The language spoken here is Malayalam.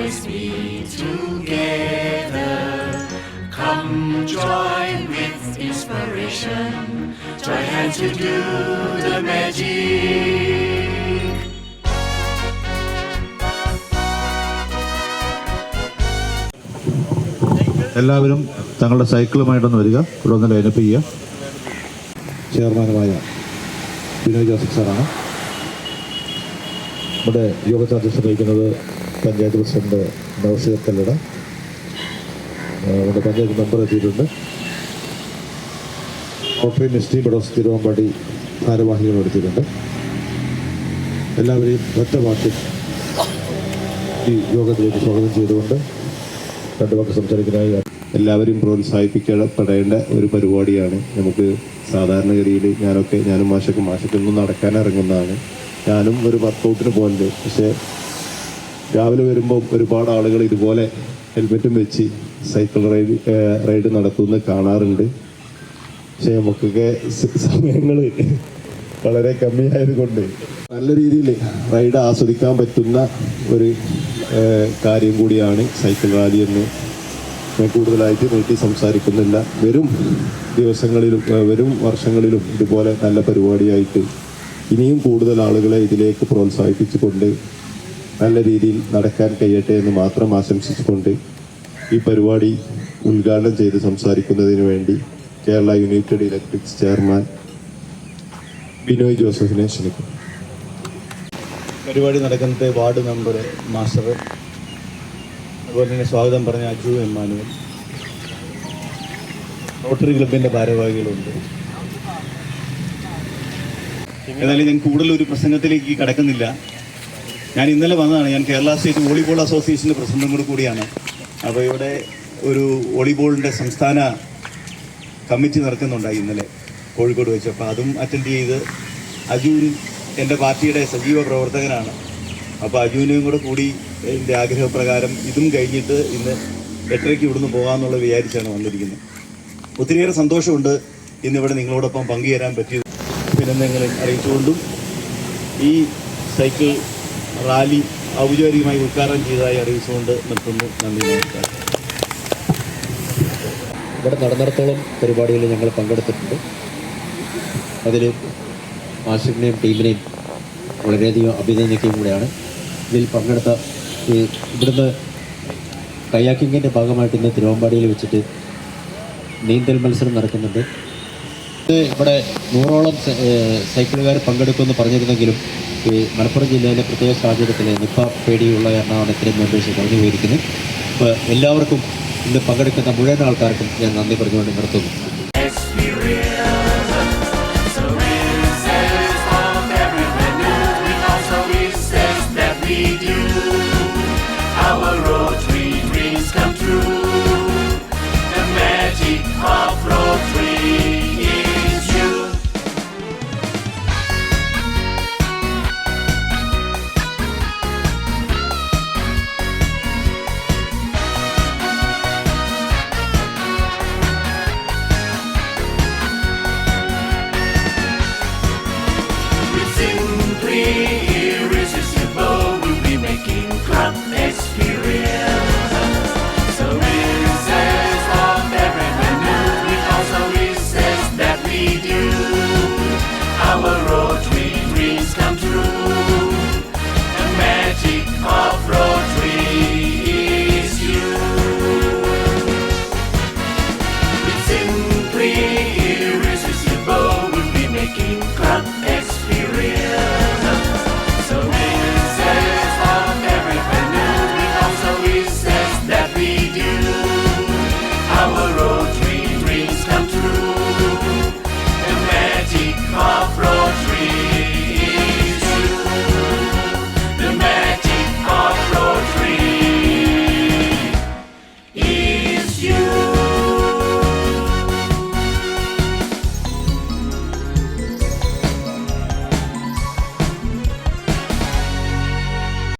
always be together. Come join with inspiration, join hands to do the magic. എല്ലാവരും തങ്ങളുടെ സൈക്കിളുമായിട്ടൊന്ന് വരിക. ഇവിടെ ഒന്ന് ലൈനപ്പ് ചെയ്യുക. ചെയർമാനുമായ ബിനോയ് ജോസഫ് സാറാണ്. ഇവിടെ യോഗത്തിൽ അധ്യക്ഷത വഹിക്കുന്നത് പഞ്ചായത്ത് പ്രസിഡന്റ് നൗഷീർ കല്ലട. നമ്മുടെ പഞ്ചായത്ത് മെമ്പർ എത്തിയിട്ടുണ്ട്. റോട്ടറി മിനിസ്ട്രി ബഡോസ് തിരുവമ്പാടി ഭാരവാഹികൾ എടുത്തിട്ടുണ്ട്. എല്ലാവരെയും ഒറ്റ വാക്കിൽ ഈ യോഗത്തിലേക്ക് സ്വാഗതം ചെയ്തുകൊണ്ട് രണ്ടു വാക്ക് സംസാരിക്കാനായി എല്ലാവരും പ്രോത്സാഹിപ്പിക്കപ്പെടേണ്ട ഒരു പരിപാടിയാണ്. നമുക്ക് സാധാരണഗതിയിൽ ഞാനും മാഷൊന്നും നടക്കാൻ ഇറങ്ങുന്നതാണ്. ഞാനും ഒരു വർക്കൗട്ടിന് പോകുന്നുണ്ട്. പക്ഷേ രാവിലെ വരുമ്പോൾ ഒരുപാട് ആളുകൾ ഇതുപോലെ ഹെൽമെറ്റും വെച്ച് സൈക്കിൾ റൈഡ് നടത്തുന്നത് കാണാറുണ്ട്. പക്ഷേ നമുക്കൊക്കെ സമയങ്ങൾ വളരെ കമ്മിയായതുകൊണ്ട് നല്ല രീതിയിൽ റൈഡ് ആസ്വദിക്കാൻ പറ്റുന്ന ഒരു കാര്യം കൂടിയാണ് സൈക്കിൾ റാലി എന്ന് ഞാൻ കൂടുതലായിട്ട് നീട്ടി സംസാരിക്കുന്നില്ല. വരും ദിവസങ്ങളിലും വരും വർഷങ്ങളിലും ഇതുപോലെ നല്ല പരിപാടിയായിട്ട് ഇനിയും കൂടുതൽ ആളുകളെ ഇതിലേക്ക് പ്രോത്സാഹിപ്പിച്ചുകൊണ്ട് നല്ല രീതിയിൽ നടക്കാൻ കഴിയട്ടെ എന്ന് മാത്രം ആശംസിച്ചുകൊണ്ട് ഈ പരിപാടി ഉദ്ഘാടനം ചെയ്ത് സംസാരിക്കുന്നതിന് വേണ്ടി Kerala United electrics chairman Binoy ജോസഫിനെ ക്ഷണിക്കുന്നു. പരിപാടി നടക്കുന്നത് വാർഡ് മെമ്പർ മാസ്റ്റർ, അതുപോലെ തന്നെ സ്വാഗതം പറഞ്ഞ അജു എമ്മാനുവൽ, റോട്ടറി ക്ലബിൻ്റെ ഭാരവാഹികളുണ്ട്. ഏതായാലും ഞാൻ കൂടുതലൊരു പ്രസംഗത്തിലേക്ക് കടക്കുന്നില്ല. ഞാൻ ഇന്നലെ വന്നതാണ്. ഞാൻ കേരള സ്റ്റേറ്റ് വോളിബോൾ അസോസിയേഷൻ്റെ പ്രസിഡന്റും കൂടിയാണ്. അപ്പോൾ ഇവിടെ ഒരു വോളിബോളിൻ്റെ സംസ്ഥാന കമ്മിറ്റി നടക്കുന്നുണ്ടായി ഇന്നലെ കോഴിക്കോട് വെച്ച്. അപ്പോൾ അതും അറ്റൻഡ് ചെയ്ത് അജുൻ എൻ്റെ പാർട്ടിയുടെ സജീവ പ്രവർത്തകനാണ്. അപ്പോൾ അജുവിനെയും കൂടി എൻ്റെ ആഗ്രഹപ്രകാരം ഇതും കഴിഞ്ഞിട്ട് ഇന്ന് 8:30 ഇവിടുന്ന് പോകാമെന്നുള്ള വിചാരിച്ചാണ് വന്നിരിക്കുന്നത്. ഒത്തിരിയേറെ സന്തോഷമുണ്ട് ഇന്നിവിടെ നിങ്ങളോടൊപ്പം പങ്കുചേരാൻ പറ്റിയത്. പിന്നെ നിങ്ങളെ അറിയിച്ചുകൊണ്ടും ഈ സൈക്കിൾ റാലി ഔപചാരികമായി ഉദ്ഘാടനം ചെയ്തതായി അറിയിച്ചുകൊണ്ട് നിർത്തുന്നു. നന്ദി, നമസ്കാരം. ഇവിടെ നടന്നിടത്തോളം പരിപാടികളിൽ ഞങ്ങൾ പങ്കെടുത്തിട്ടുണ്ട്. അതിൽ മാഷിനെയും ടീമിനെയും വളരെയധികം അഭിനന്ദിക്കുകയും കൂടെയാണ്. ഇതിൽ പങ്കെടുത്ത ഇവിടുന്ന് കയാക്കിങ്ങിൻ്റെ ഭാഗമായിട്ട് ഇന്ന് തിരുവമ്പാടിയിൽ വെച്ചിട്ട് നീന്തൽ മത്സരം നടക്കുന്നുണ്ട്. ഇത് ഇവിടെ 100ഓളം സൈക്കിളുകാർ പങ്കെടുക്കുമെന്ന് പറഞ്ഞിരുന്നെങ്കിലും ഈ മലപ്പുറം ജില്ലയിലെ പ്രത്യേക സാഹചര്യത്തിൽ നിപ്പ പേടിയുള്ള കാരണമാണ് ഇത്രയും മെമ്പേഴ്സ് കുറഞ്ഞു പോയിരിക്കുന്നത്. അപ്പോൾ എല്ലാവർക്കും ഇന്ന് പങ്കെടുക്കുന്ന മുഴുവൻ ആൾക്കാർക്കും ഞാൻ നന്ദി പറഞ്ഞുകൊണ്ട് നിർത്തുന്നു.